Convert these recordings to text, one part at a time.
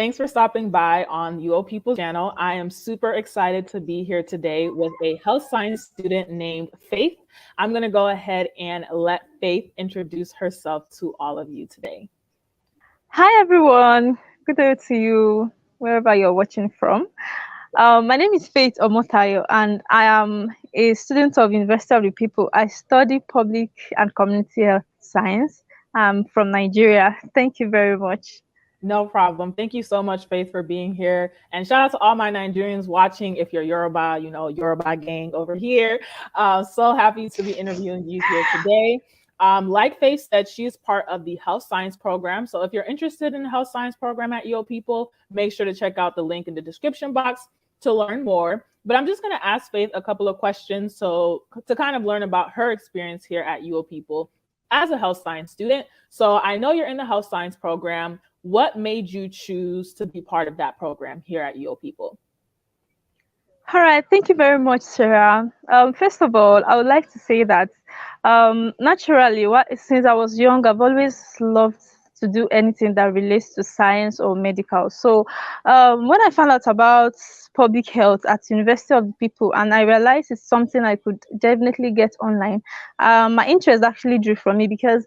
Thanks for stopping by on UoPeople's channel. I am super excited to be here today with a health science student named Faith. I'm going to go ahead and let Faith introduce herself to all of you today. Hi everyone, good day to you wherever you're watching from. My name is Faith Omotayo and I am a student of University of the People. I study public and community health science. I'm from Nigeria. Thank you very much. No problem. Thank you so much, Faith, for being here. And shout out to all my Nigerians watching. If you're Yoruba, Yoruba gang over here. So happy to be interviewing you here today. Like Faith said, she's part of the health science program. So if you're interested in the health science program at UoPeople, make sure to check out the link in the description box to learn more. But I'm just going to ask Faith a couple of questions to kind of learn about her experience here at UoPeople as a health science student. So I know you're in the health science program. What made you choose to be part of that program here at UoPeople? All right, thank you very much, Sarah. First of all, I would like to say that naturally, since I was young, I've always loved to do anything that relates to science or medical. So when I found out about public health at University of the People, and I realized it's something I could definitely get online, my interest actually drew from me because,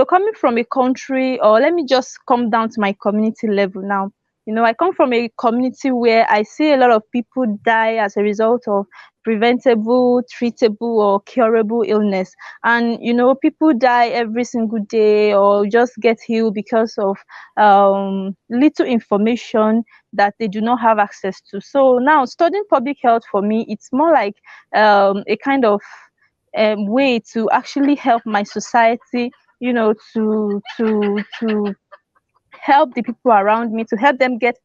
coming from a country, or let me just come down to my community level now. I come from a community where I see a lot of people die as a result of preventable, treatable, or curable illness. And, people die every single day or just get healed because of little information that they do not have access to. So now studying public health for me, it's more like a kind of way to actually help my society, to help the people around me, to help them get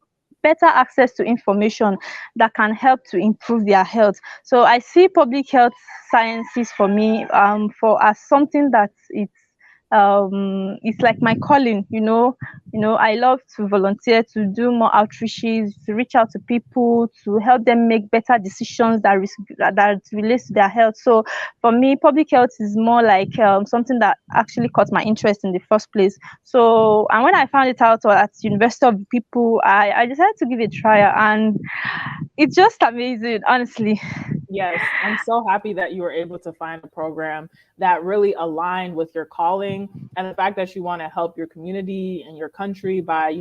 better access to information that can help to improve their health. So I see public health sciences for me for as something that it's like my calling. I love to volunteer, to do more outreaches, to reach out to people, to help them make better decisions that relates to their health. So for me, public health is more like something that actually caught my interest in the first place. So, and when I found it out at University of the People, I decided to give it a try, and it's just amazing, honestly. Yes, I'm so happy that you were able to find a program that really aligned with your calling, and the fact that you want to help your community and your country by,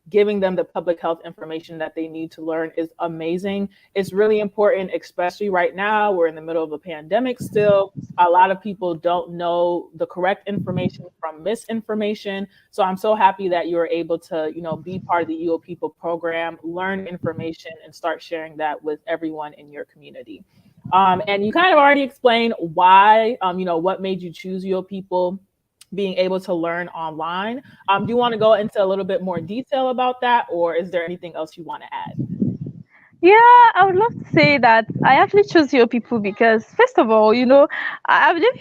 giving them the public health information that they need to learn is amazing. It's really important, especially right now. We're in the middle of a pandemic still. A lot of people don't know the correct information from misinformation. So I'm so happy that you were able to, be part of the UoPeople program, learn information, and start sharing that with everyone in your community. And you kind of already explained why, what made you choose UoPeople, being able to learn online. Do you want to go into a little bit more detail about that, or is there anything else you want to add? Yeah, I would love to say that I actually chose your people because, first of all, I believe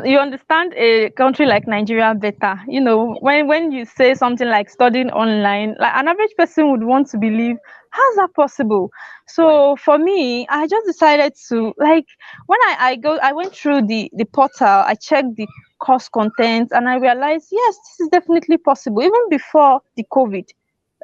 you understand a country like Nigeria better. When you say something like studying online, like an average person would want to believe, how's that possible? So for me, I just decided to, like, when I went through the portal, I checked the course content, and I realized, yes, this is definitely possible, even before the COVID.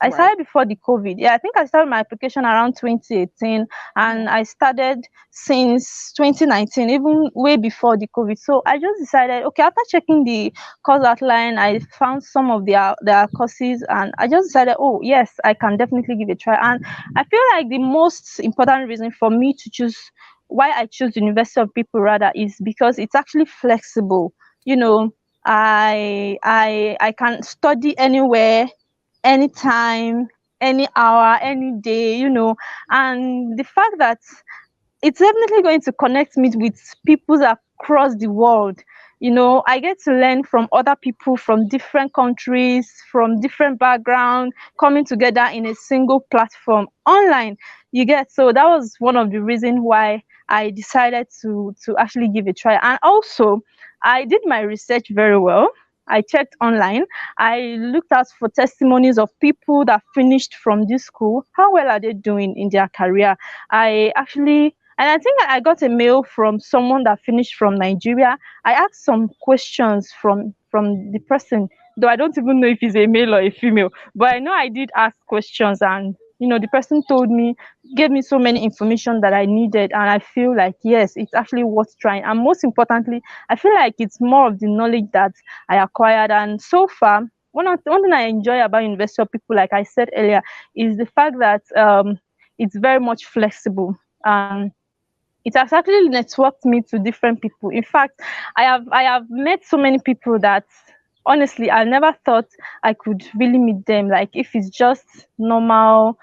I started before the COVID. Yeah, I think I started my application around 2018, and I started since 2019, even way before the COVID. So I just decided, okay, after checking the course outline, I found some of their courses, and I just decided, oh yes, I can definitely give it a try. And I feel like the most important reason for me to choose why I choose University of People rather is because it's actually flexible. I can study anywhere, anytime, any hour, any day, and the fact that it's definitely going to connect me with people across the world. I get to learn from other people from different countries, from different backgrounds, coming together in a single platform online. So that was one of the reasons why I decided to actually give it a try. And also, I did my research very well. I checked online. I looked out for testimonies of people that finished from this school. How well are they doing in their career? And I think I got a mail from someone that finished from Nigeria. I asked some questions from the person though I don't even know if he's a male or a female. But I know I did ask questions, and the person told me, gave me so many information that I needed, and I feel like yes, it's actually worth trying. And most importantly, I feel like it's more of the knowledge that I acquired. And so far, one thing I enjoy about University of People, like I said earlier, is the fact that it's very much flexible. It has actually networked me to different people. In fact, I have met so many people that honestly I never thought I could really meet them. Like if it's just normal,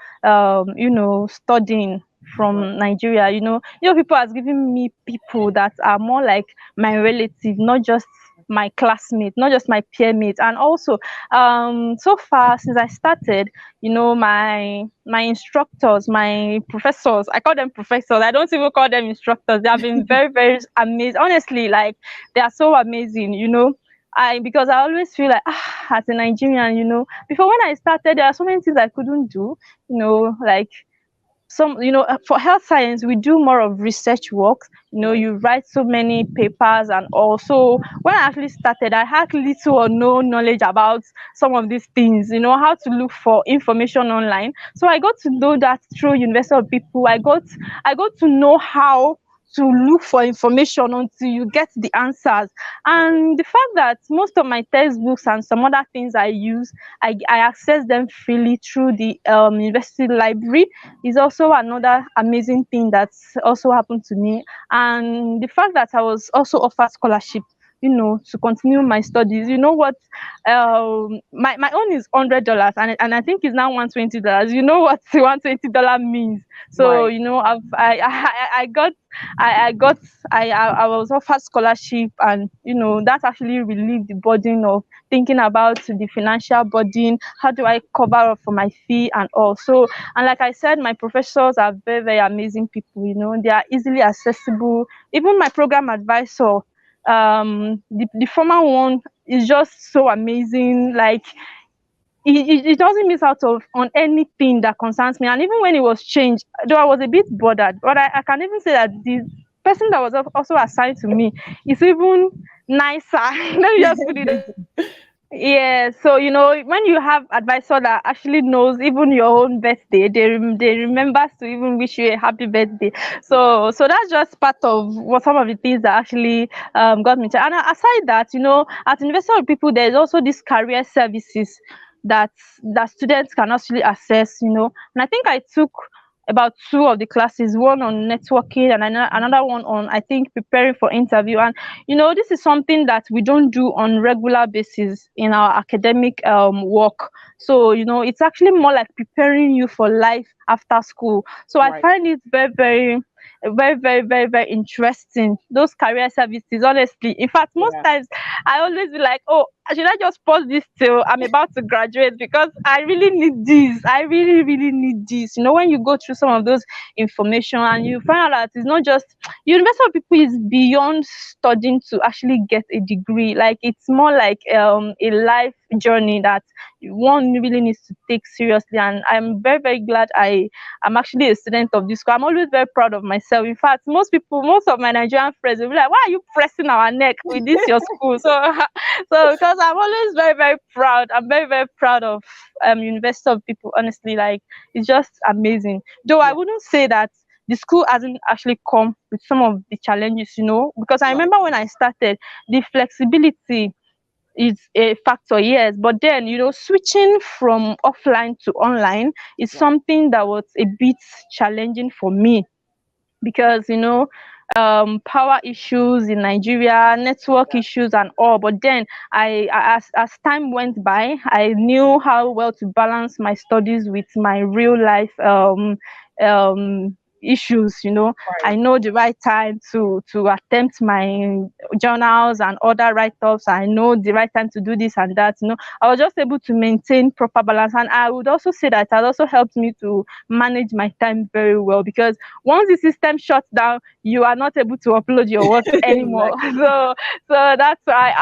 studying Right. from Nigeria, people has given me people that are more like my relative, not just my classmate, not just my peer mate. And also, so far since I started, my instructors, my professors, I call them professors, I don't even call them instructors. They have been very, very amazing, honestly. Like they are so amazing, because I always feel like as a Nigerian, before when I started, there are so many things I couldn't do, like some, for health science we do more of research work. Right. You write so many papers, and also when I actually started, I had little or no knowledge about some of these things, how to look for information online. So I got to know that through University of People. I got to know how to look for information until you get the answers. And the fact that most of my textbooks and some other things I use, I access them freely through the university library, is also another amazing thing that's also happened to me. And the fact that I was also offered scholarship, to continue my studies. You know what? My own is $100, and I think it's now $120. You know what $120 means? So Right. I was offered scholarship, and that actually relieved the burden of thinking about the financial burden. How do I cover up for my fee and all? So, and like I said, my professors are very, very amazing people. They are easily accessible. Even my program advisor, the former one, is just so amazing. Like it doesn't miss out of on anything that concerns me. And even when it was changed, though I was a bit bothered, but I can even say that the person that was also assigned to me is even nicer. Let me just put it. Yeah, so when you have advisor that actually knows even your own birthday, they remember to even wish you a happy birthday. Wow. So that's just part of what some of the things that actually got me to. And aside that, at University of People, there's also this career services that students can actually access. And I think I took about two of the classes, one on networking and another one on, I think, preparing for interview. And this is something that we don't do on regular basis in our academic work. So it's actually more like preparing you for life after school. So I Right. find it very, very, very, very, very, very interesting, those career services, honestly. In fact, most Yeah. times I always be like, oh, should I just pause this till I'm about to graduate, because I really need this. I really, really need this. When you go through some of those information and you find out that it's not just University of People is beyond studying to actually get a degree. Like it's more like a life journey that one really needs to take seriously. And I'm very, very glad I'm actually a student of this school. I'm always very proud of myself. In fact, most of my Nigerian friends will be like, why are you pressing our neck with this your school? So because I'm always very, very proud. I'm very, very proud of University of People, honestly. Like it's just amazing. Though I Yeah. wouldn't say that the school hasn't actually come with some of the challenges, because I Right. remember when I started, the flexibility is a factor, yes. But then, switching from offline to online is Right. something that was a bit challenging for me, because power issues in Nigeria, network Yeah. issues and all. But then as time went by, I knew how well to balance my studies with my real life issues. I Right. know the right time to attempt my journals and other write-ups. I know the right time to do this and that. I was just able to maintain proper balance. And I would also say that it has also helped me to manage my time very well, because once the system shuts down, you are not able to upload your work anymore. Exactly. So that's why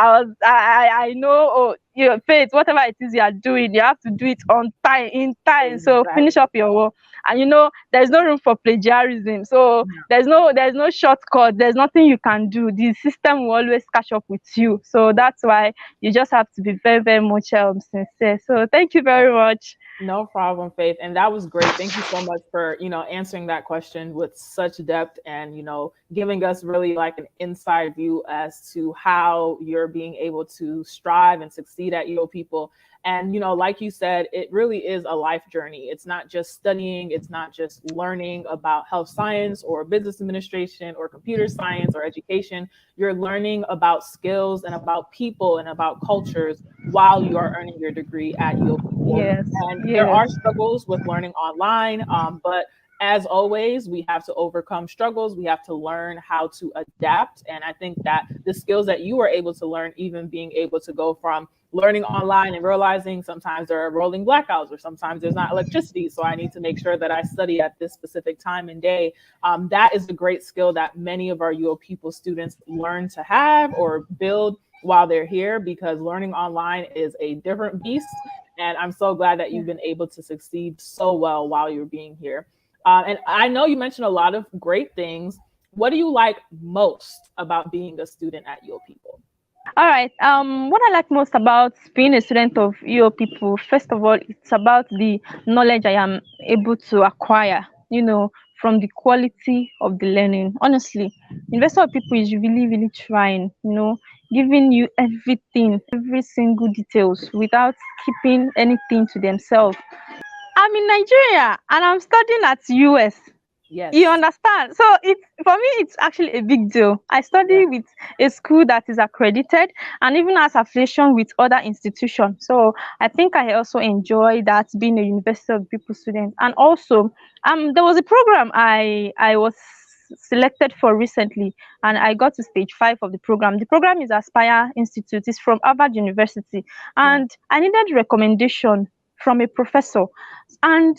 I know, oh, your faith, whatever it is you are doing, you have to do it on time, in time. So finish Exactly. up your work. And there's no room for plagiarism. So Yeah. there's no shortcut. There's nothing you can do. The system will always catch up with you. So that's why you just have to be very, very much sincere. So thank you very much. No problem, Faith. And that was great. Thank you so much for, answering that question with such depth and, giving us really like an inside view as to how you're being able to strive and succeed at People. And, like you said, it really is a life journey. It's not just studying, it's not just learning about health science or business administration or computer science or education. You're learning about skills and about people and about cultures while you are earning your degree at People. Yes, And there yes, are struggles with learning online, but as always, we have to overcome struggles. We have to learn how to adapt. And I think that the skills that you were able to learn, even being able to go from learning online and realizing sometimes there are rolling blackouts or sometimes there's not electricity. So I need to make sure that I study at this specific time and day. That is a great skill that many of our People students learn to have or build while they're here, because learning online is a different beast. And I'm so glad that you've been able to succeed so well while you're being here. And I know you mentioned a lot of great things. What do you like most about being a student at People? all right. What I like most about being a student of People, first of all, it's about the knowledge I am able to acquire, from the quality of the learning. Honestly, University of People is really, really trying, giving you everything, every single details without keeping anything to themselves. I'm in Nigeria and I'm studying at US. You Yes. understand? So it's for me, it's actually a big deal. I Yeah. study with a school that is accredited and even has affiliation with other institutions. So I think I also enjoy that, being a University of People student. And also, there was a program I was selected for recently, and I got to stage 5 of the program. The program is Aspire Institute. It's from Harvard University, Yeah. and I needed recommendation from a professor. And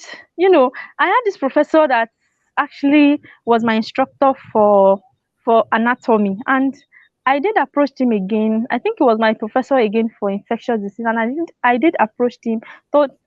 I had this professor that actually was my instructor for anatomy, and I did approach him again. I think it was my professor again for infectious disease, and I did approach him.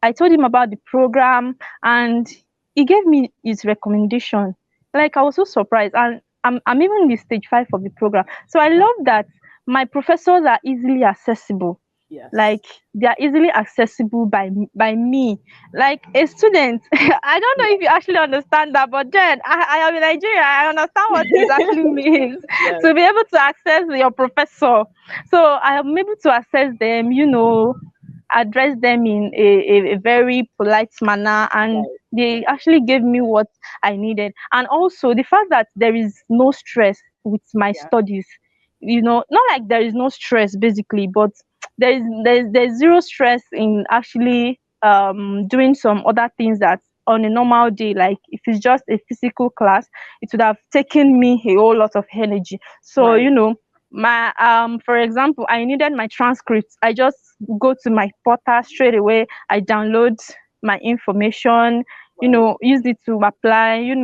I told him about the program, and he gave me his recommendation. Like, I was so surprised, and I'm even in the stage 5 of the program. So I Yeah. love that my professors are easily accessible. Yes. Like, they are easily accessible by me, like a student. I don't know if you actually understand that, but then I am in Nigeria. I understand what it actually means Yes. to be able to access your professor. So I am able to access them, address them in a very polite manner, and Right. they actually gave me what I needed. And also the fact that there is no stress with my Yeah. studies, not like there is no stress basically, but there's zero stress in actually doing some other things that on a normal day, like if it's just a physical class, it would have taken me a whole lot of energy. So Right. my for example, I needed my transcripts. I just go to my portal straight away. I download my information, Right. use it to apply,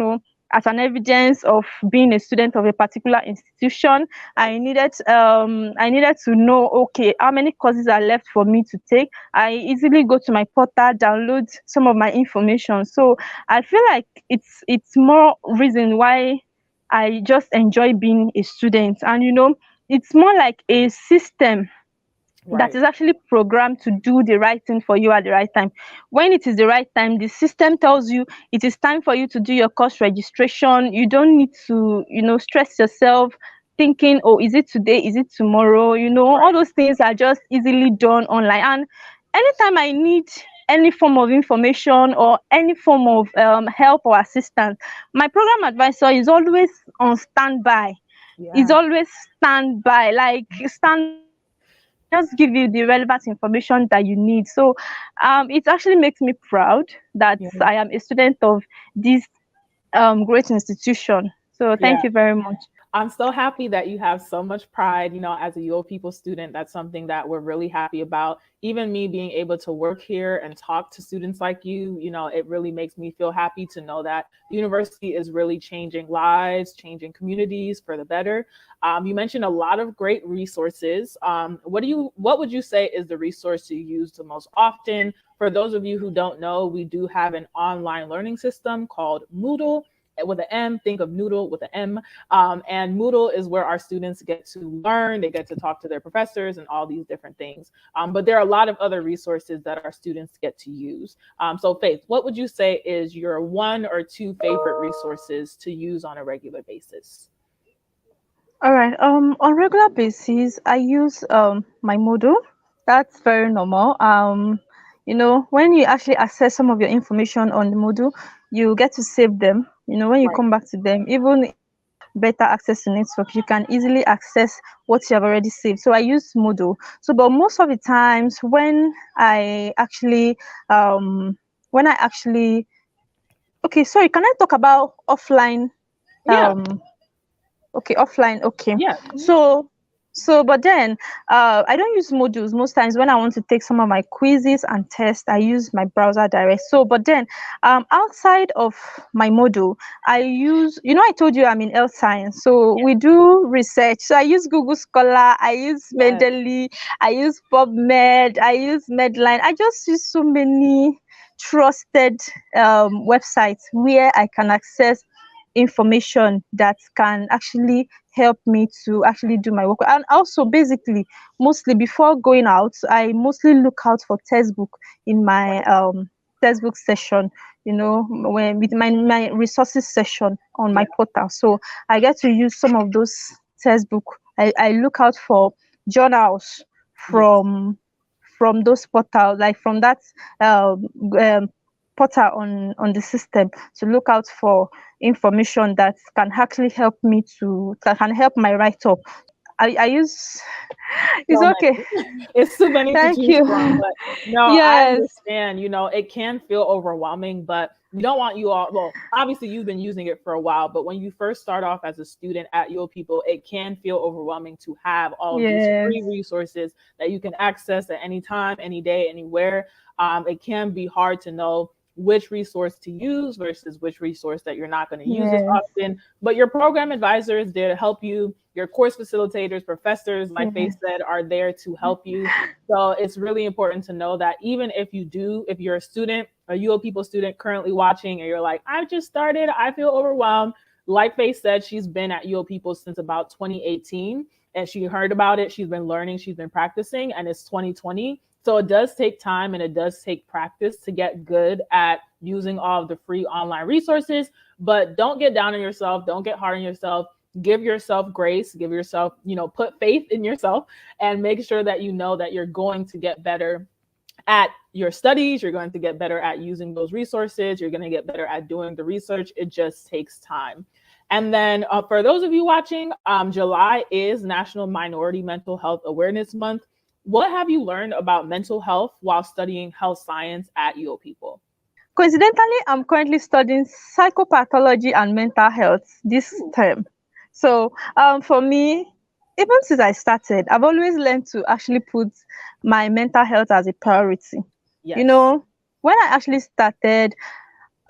as an evidence of being a student of a particular institution. Right. I needed to know, okay, how many courses are left for me to take. I easily go to my portal, download some of my information. So I feel like it's more reason why I just enjoy being a student. And it's more like a system that Right. is actually programmed to do the right thing for you at the right time. When it is the right time, the system tells you it is time for you to do your course registration. You don't need to, stress yourself thinking, oh, is it today? Is it tomorrow? All Right. those things are just easily done online. And anytime I need any form of information or any form of help or assistance, my program advisor is always on standby. Is Yeah. always standby, like standby, just give you the relevant information that you need. So it actually makes me proud that Yeah. I am a student of this great institution. So Yeah. thank you very much. I'm so happy that you have so much pride, as a UoPeople student. That's something that we're really happy about. Even me being able to work here and talk to students like you, it really makes me feel happy to know that the university is really changing lives, changing communities for the better. You mentioned a lot of great resources. What would you say is the resource you use the most often? For those of you who don't know, we do have an online learning system called Moodle with an M. Think of noodle with an M. And Moodle is where our students get to learn, they get to talk to their professors and all these different things. But there are a lot of other resources that our students get to use. So Faith, what would you say is your one or two favorite resources to use on a regular basis? All right. On regular basis, I use my Moodle. That's very normal. When you actually access some of your information on the Moodle, you get to save them. When you Right. come back to them, even better access to network, you can easily access what you have already saved. So I use Moodle. So, but most of the times um, when I actually, okay, sorry, can I talk about offline? Yeah. Um, Okay, offline. Okay. Yeah. But then I don't use modules most times. When I want to take some of my quizzes and tests, I use my browser direct. So, but then outside of my module, I use, I told you I'm in health science. So we do research. So I use Google Scholar, I use Yes. Mendeley, I use PubMed, I use Medline. I just use so many trusted websites where I can access information that can actually help me to actually do my work. And also, basically, mostly before going out, I mostly look out for textbook in my Right. textbook session, when with my resources session on my Yeah. portal. So I get to use some of those textbook. I look out for journals Yes. from those portals, like from that um, um, portal on the system, to look out for information that can actually help me to that can help my write up. I use it's So okay. many. It's too many to Thank choose from. you. But no, I Yes. understand. It can feel overwhelming, but you don't want you all. Well, obviously, you've been using it for a while, but when you first start off as a student at Your People, it can feel overwhelming to have all of these free Yes. resources that you can access at any time, any day, anywhere. It can be hard to know which resource to use versus which resource that you're not going to use as Yes. often. But your program advisor is there to help you. Your course facilitators, professors, like they Yes. said, are there to help you. So it's really important to know that even if you're a student, a UO People student currently watching, and you're like, I just started, I feel overwhelmed. Like Faith said, she's been at UO People since about 2018, and she heard about it. She's been learning, she's been practicing, and it's 2020. So it does take time and it does take practice to get good at using all of the free online resources. But don't get down on yourself. Don't get hard on yourself. Give yourself grace. Give yourself, put faith in yourself and make sure that you know that you're going to get better at your studies. You're going to get better at using those resources. You're going to get better at doing the research. It just takes time. And then for those of you watching, July is National Minority Mental Health Awareness Month. What have you learned about mental health while studying health science at UO People? Coincidentally, I'm currently studying psychopathology and mental health this term. So, for me, even since I started, I've always learned to actually put my mental health as a priority. You Yes. know, when I actually started,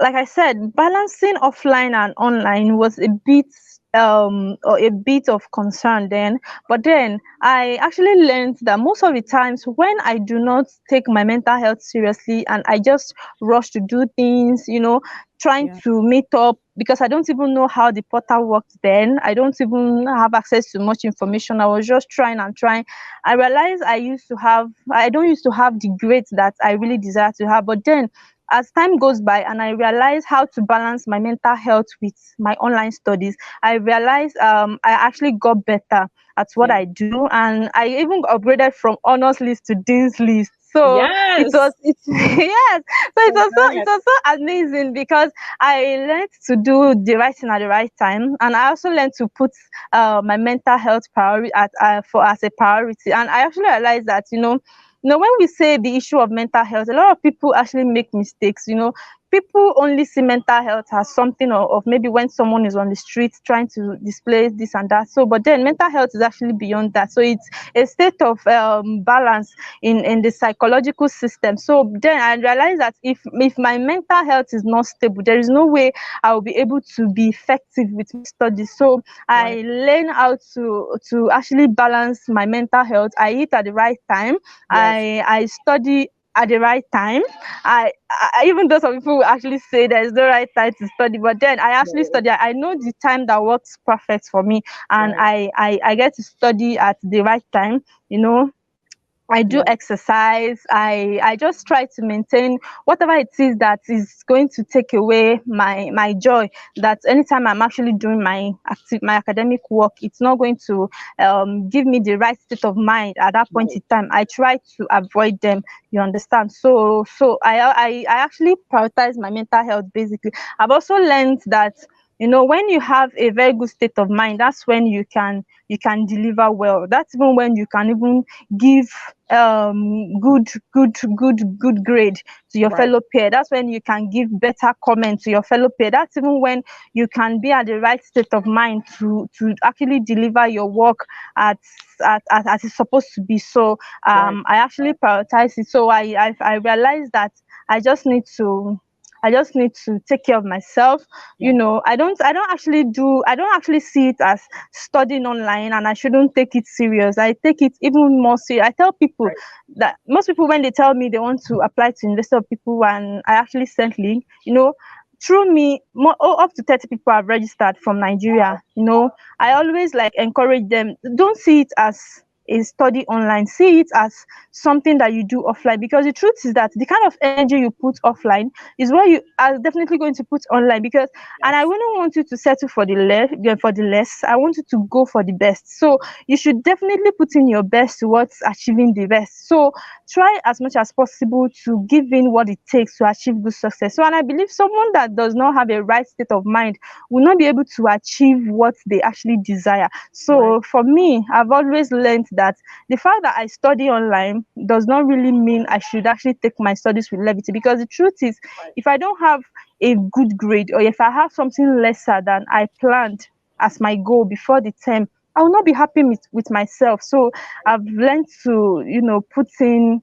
like I said, balancing offline and online was a bit of concern then. But then I actually learned that most of the times when I do not take my mental health seriously and I just rush to do things, trying Yeah. to meet up because I don't even know how the portal worked then. I don't even have access to much information. I was just trying and trying. I realized I don't used to have the grades that I really desire to have. But then as time goes by and I realize how to balance my mental health with my online studies, I realized I actually got better at what Yeah. I do, and I even upgraded from honors list to dean's list. So Yes. yes, so it Congrats. was so amazing because I learned to do the right thing at the right time, and I also learned to put my mental health priority as a priority. And I actually realized that when we say the issue of mental health, a lot of people actually make mistakes. people only see mental health as something of maybe when someone is on the street trying to display this and that. So, but then mental health is actually beyond that. So it's a state of balance in the psychological system. So then I realized that if my mental health is not stable, there is no way I will be able to be effective with my studies. So I Right. learn how to actually balance my mental health. I eat at the right time. Yes. I study at the right time. Even though some people will actually say there is no right time to study, but then I There actually is. study. I know the time that works perfect for me, and Right. I get to study at the right time. You know, I do Yeah. exercise. I just try to maintain whatever it is that is going to take away my joy. That anytime I'm actually doing my academic work, it's not going to give me the right state of mind at that point Right. in time. I try to avoid them. You understand? So I actually prioritize my mental health. Basically, I've also learned that when you have a very good state of mind, that's when you can deliver well. That's even when you can even give good grade to your Right. fellow peer. That's when you can give better comment to your fellow peer. That's even when you can be at the right state of mind to actually deliver your work at as it's supposed to be. So Right. I actually prioritize it. So I realized that i just need to I just need to take care of myself. Yeah. I don't actually see it as studying online, and I shouldn't take it serious. I take it even more serious. I tell people Right. that most people, when they tell me they want to apply to University of People, and I actually sent link, through me, up to 30 people have registered from Nigeria. I always like encourage them. Don't see it as a study online. See it as something that you do offline, because the truth is that the kind of energy you put offline is what you are definitely going to put online. Because and I Yes. wouldn't want you to settle for the less. I want you to go for the best. So you should definitely put in your best towards achieving the best. So try as much as possible to give in what it takes to achieve good success. So, and I believe someone that does not have a right state of mind will not be able to achieve what they actually desire. Right. So for me, I've always learned that the fact that I study online does not really mean I should actually take my studies with levity. Because the truth is, Right. if I don't have a good grade, or if I have something lesser than I planned as my goal before the term, I will not be happy with myself. So I've learned to, put in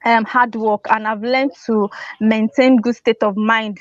hard work, and I've learned to maintain good state of mind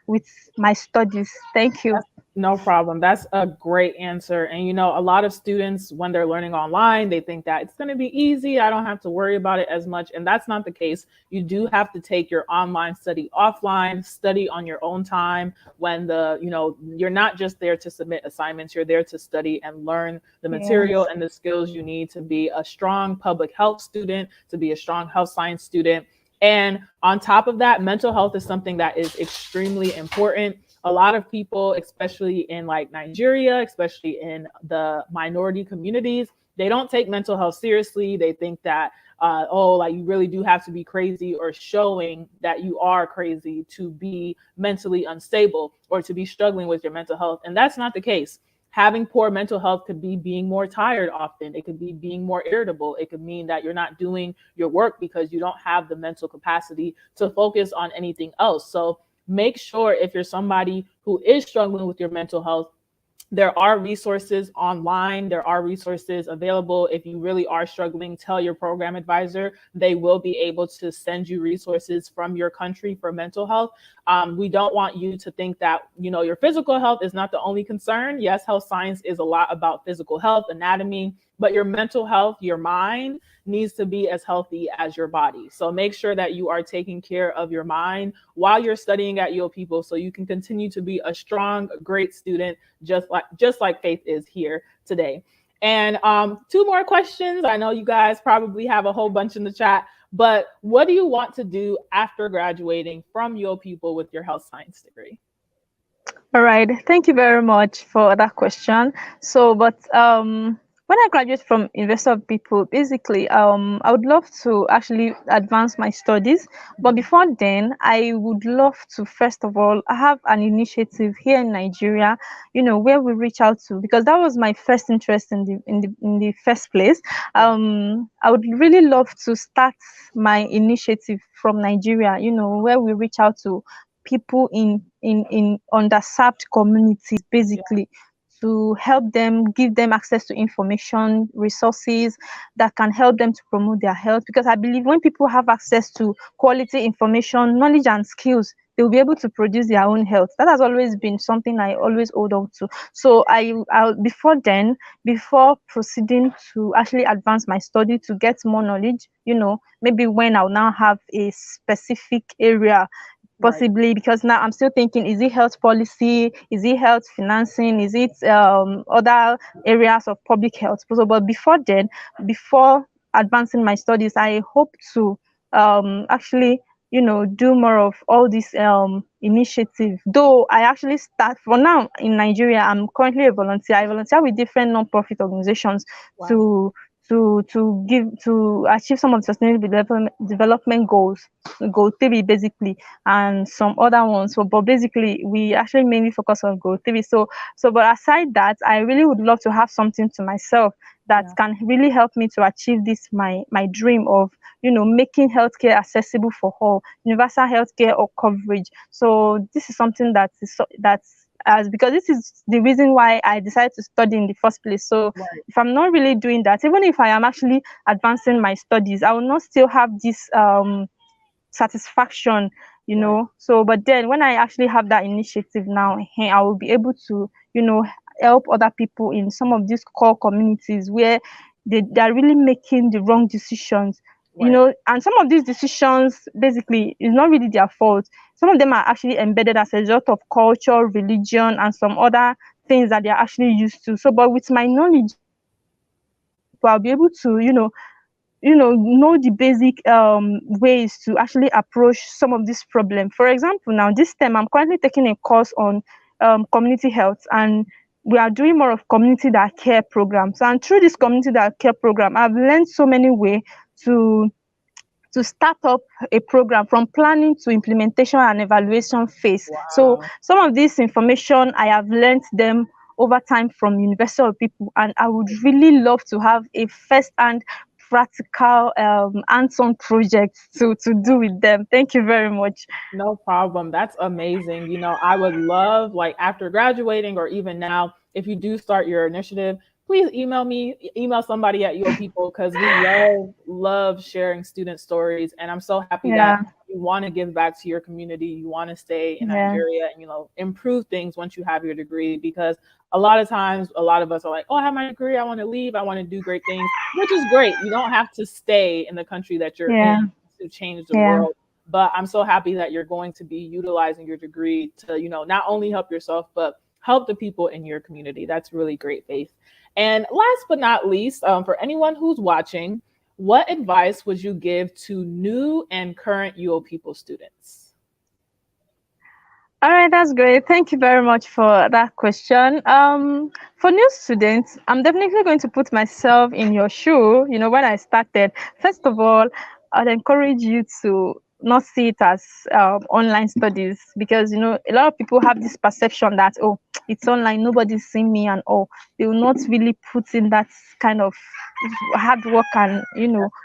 with my studies. Thank you. That's no problem. That's a great answer. And a lot of students, when they're learning online, they think that it's going to be easy. I don't have to worry about it as much. And that's not the case. You do have to take your online study offline, study on your own time when you're not just there to submit assignments, you're there to study and learn the material Yes. and the skills you need to be a strong public health student, to be a strong health science student. And on top of that, mental health is something that is extremely important. A lot of people, especially in like Nigeria, especially in the minority communities, they don't take mental health seriously. They think that, like you really do have to be crazy or showing that you are crazy to be mentally unstable or to be struggling with your mental health. And that's not the case. Having poor mental health could be being more tired often. It could be being more irritable. It could mean that you're not doing your work because you don't have the mental capacity to focus on anything else. So make sure, if you're somebody who is struggling with your mental health, there are resources online. There are resources available. If you really are struggling, tell your program advisor. They will be able to send you resources from your country for mental health. We don't want you to think that, your physical health is not the only concern. Yes, health science is a lot about physical health, anatomy, but your mental health, your mind needs to be as healthy as your body. So make sure that you are taking care of your mind while you're studying at UoPeople, so you can continue to be a strong, great student, just like Faith is here today. And two more questions. I know you guys probably have a whole bunch in the chat, but what do you want to do after graduating from UoPeople with your health science degree? All right. Thank you very much for that question. So, but when I graduate from University of People, basically, I would love to actually advance my studies. But before then, I would love to first of all have an initiative here in Nigeria, where we reach out to, because that was my first interest in the first place. I would really love to start my initiative from Nigeria, where we reach out to people in underserved communities, basically, to help them, give them access to information, resources that can help them to promote their health. Because I believe when people have access to quality information, knowledge, and skills, they will be able to produce their own health. That has always been something I always hold on to. So before proceeding to actually advance my study to get more knowledge, maybe when I'll now have a specific area, possibly, because now I'm still thinking, is it health policy, is it health financing, is it other areas of public health? So, but before advancing my studies, I hope to actually do more of all this initiative. Though I actually start for now in Nigeria, I'm currently a volunteer. I volunteer with different non-profit organizations to achieve some of the sustainable development goals, goal 3 basically, and some other ones. So, but basically, we actually mainly focus on goal 3. But aside that, I really would love to have something to myself that can really help me to achieve this my dream of making healthcare accessible for all, universal healthcare or coverage. So this is something that's as because this is the reason why I decided to study in the first place. So if I'm not really doing that, even if I am actually advancing my studies, I will not still have this satisfaction, So, but then when I actually have that initiative now, I will be able to, help other people in some of these core communities where they're really making the wrong decisions. And some of these decisions basically is not really their fault. Some of them are actually embedded as a result of culture, religion, and some other things that they're actually used to. So, but with my knowledge, I'll be able to, know the basic ways to actually approach some of this problem. For example, now this time I'm currently taking a course on community health, and we are doing more of community that care programs. And through this community that care program, I've learned so many ways to start up a program from planning to implementation and evaluation phase. So some of this information I have learned them over time from University of People, and I would really love to have a first-hand practical hands-on project to do with them. Thank you very much. No problem. That's amazing. I would love, like, after graduating or even now, if you do start your initiative, please email me, email somebody at UoPeople, because we love sharing student stories. And I'm so happy that you want to give back to your community. You want to stay in Nigeria and, improve things once you have your degree, because a lot of times, a lot of us are like, oh, I have my degree, I want to leave, I want to do great things, which is great. You don't have to stay in the country that you're in to change the world. But I'm so happy that you're going to be utilizing your degree to, not only help yourself, but help the people in your community. That's really great, Faith. And last but not least, for anyone who's watching, what advice would you give to new and current UoPeople students? All right, that's great. Thank you very much for that question. For new students, I'm definitely going to put myself in your shoe. When I started, first of all, I'd encourage you to not see it as online studies, because a lot of people have this perception that, oh, it's online, nobody's seeing me, and they will not really put in that kind of hard work and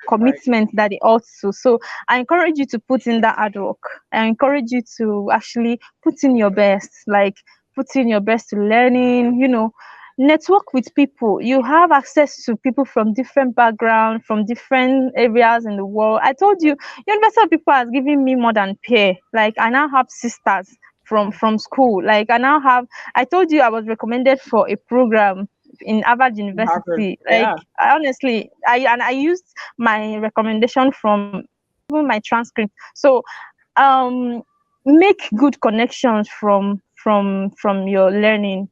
commitment that they ought to. So I encourage you to put in that hard work. I encourage you to actually put in your best, to learning, network with people. You have access to people from different backgrounds, from different areas in the world. I told you, University of People has given me more than peer. Like, I now have sisters from school. Like, I told you I was recommended for a program in Harvard University. Honestly, I used my recommendation from even my transcript. So make good connections from your learning.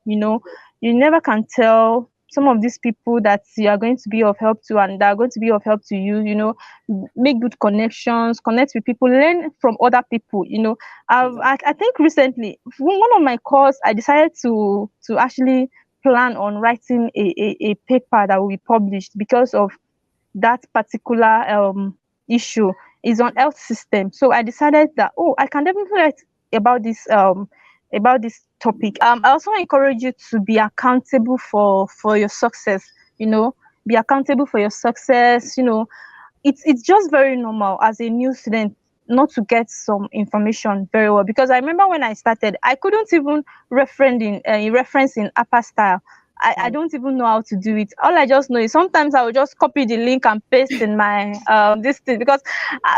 You never can tell some of these people that you are going to be of help to, and that are going to be of help to you. Make good connections, connect with people, learn from other people. I think recently, one of my course, I decided to actually plan on writing a paper that will be published because of that particular issue is on health system. So I decided that, I can definitely write about this topic. I also encourage you to be accountable for your success. Be accountable for your success. It's just very normal as a new student not to get some information very well, because I remember when I started, I couldn't even reference in upper style. I don't even know how to do it. All I just know is sometimes I will just copy the link and paste in my this thing, because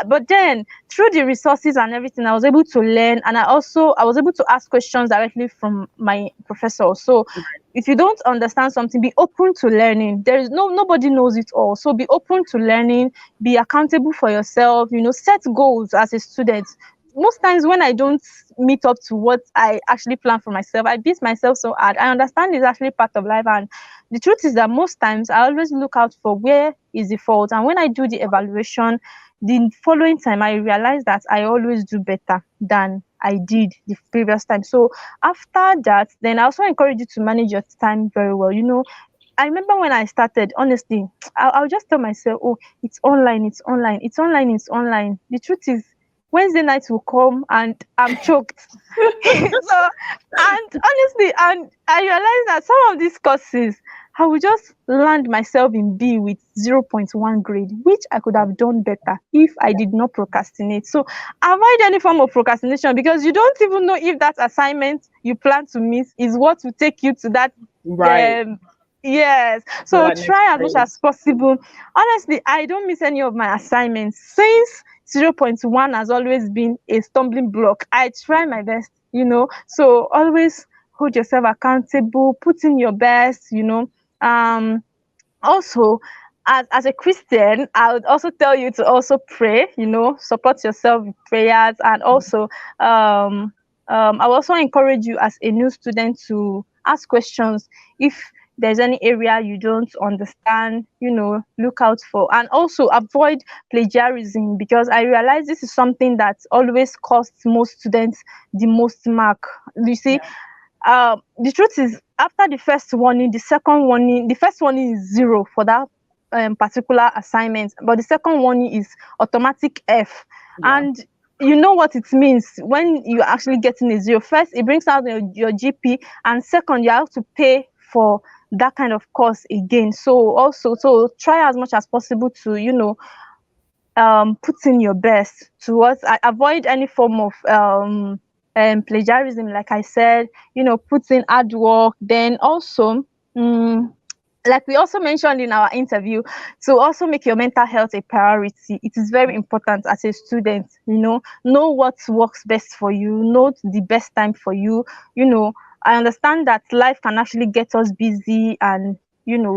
but then through the resources and everything, I was able to learn, and I was able to ask questions directly from my professor. So if you don't understand something, be open to learning. There is nobody knows it all, so be open to learning, be accountable for yourself, set goals as a student. Most times when I don't meet up to what I actually plan for myself, I beat myself so hard. I understand it's actually part of life, and the truth is that most times I always look out for where is the fault, and when I do the evaluation the following time, I realize that I always do better than I did the previous time. So after that, then I also encourage you to manage your time very well. I remember when I started, honestly, I'll just tell myself, oh, it's online, it's online, it's online, it's online. The truth is, Wednesday nights will come and I'm choked. So, and honestly, and I realized that some of these courses, I will just land myself in B with 0.1 grade, which I could have done better if I did not procrastinate. So avoid any form of procrastination, because you don't even know if that assignment you plan to miss is what will take you to that. Right. Yes. So try as much as possible. Honestly, I don't miss any of my assignments since 0.1 has always been a stumbling block. I try my best, So always hold yourself accountable, put in your best, Also, as a Christian, I would also tell you to also pray, support yourself with prayers, and also I will also encourage you as a new student to ask questions if there's any area you don't understand, look out for, and also avoid plagiarism, because I realize this is something that always costs most students the most mark. You see, the truth is, after the first warning, the first warning is 0 for that particular assignment, but the second warning is automatic F. And you know what it means when you're actually getting a 0. First, it brings out your GP, and second, you have to pay for that kind of course again. So try as much as possible to put in your best towards avoid any form of plagiarism, like I said. Put in hard work. Then also, like we also mentioned in our interview, to also make your mental health a priority. It is very important as a student. Know what works best for you, know the best time for you. I understand that life can actually get us busy, and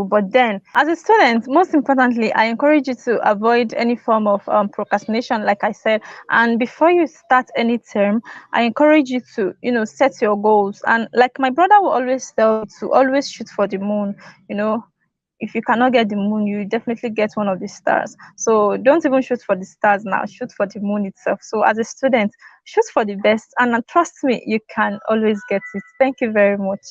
but then as a student, most importantly, I encourage you to avoid any form of procrastination, like I said. And before you start any term, I encourage you to set your goals, and like my brother will always tell you, to always shoot for the moon. If you cannot get the moon, you definitely get one of the stars. So don't even shoot for the stars now, shoot for the moon itself. So as a student, shoot for the best, and trust me, you can always get it. Thank you very much.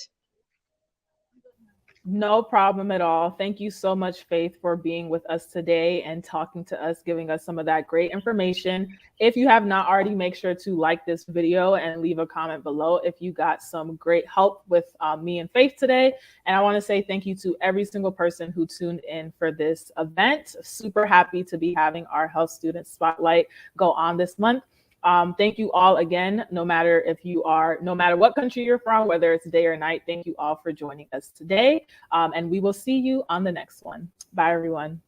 No problem at all. Thank you so much, Faith, for being with us today and talking to us, giving us some of that great information. If you have not already, make sure to like this video and leave a comment below if you got some great help with me and Faith today. And I want to say thank you to every single person who tuned in for this event. Super happy to be having our Health Student Spotlight go on this month. Thank you all again, no matter what country you're from, whether it's day or night. Thank you all for joining us today. And we will see you on the next one. Bye, everyone.